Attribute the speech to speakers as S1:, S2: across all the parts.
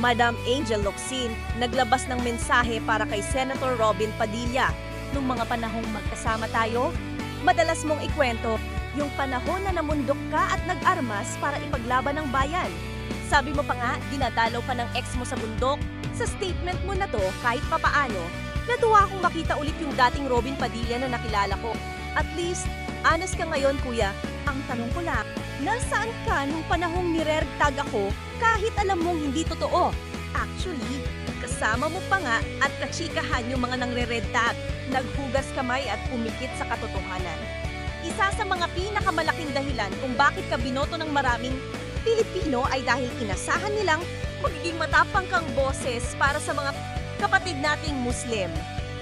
S1: Madam Angel Locsin naglabas ng mensahe para kay Senator Robin Padilla. Nung mga panahong magkasama tayo, madalas mong ikwento yung panahon na namundok ka at nag-armas para ipaglaban ng bayan. Sabi mo pa nga, dinadalaw ka ng ex mo sa bundok. Sa statement mo na to, kahit papaano, natuwa akong makita ulit yung dating Robin Padilla na nakilala ko. At least, honest ka ngayon, kuya. Ang tanong ko lang, nasaan ka nung panahong nirertag ako kahit alam mong hindi totoo? Actually, kasama mo pa nga at katsikahan yung mga nangre-red tag, naghugas kamay at pumikit sa katotohanan. Isa sa mga pinakamalaking dahilan kung bakit ka binoto ng maraming Pilipino ay dahil inasahan nilang magiging matapang kang boses para sa mga kapatid nating Muslim.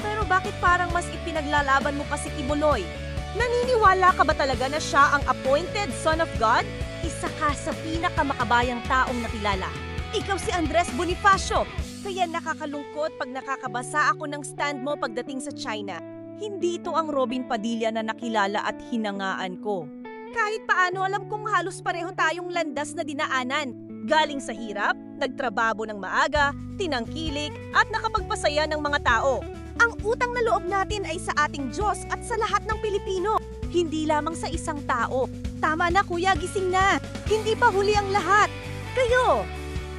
S1: Pero bakit parang mas ipinaglalaban mo pa si Kibuloy? Naniniwala ka ba talaga na siya ang appointed son of God? Isa ka sa pinakamakabayang taong nakilala. Ikaw si Andres Bonifacio. Kaya nakakalungkot pag nakakabasa ako ng stand mo pagdating sa China. Hindi ito ang Robin Padilla na nakilala at hinangaan ko. Kahit paano alam kong halos pareho tayong landas na dinaanan. Galing sa hirap, nagtrabaho ng maaga, tinangkilik at nakapagpasaya ng mga tao. Ang utang na loob natin ay sa ating Diyos at sa lahat ng Pilipino. Hindi lamang sa isang tao. Tama na kuya, gising na. Hindi pa huli ang lahat. Kayo,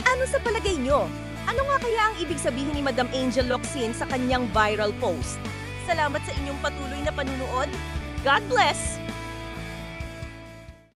S1: ano sa palagay nyo? Ano nga kaya ang ibig sabihin ni Madam Angel Locsin sa kanyang viral post? Salamat sa inyong patuloy na panunood. God bless!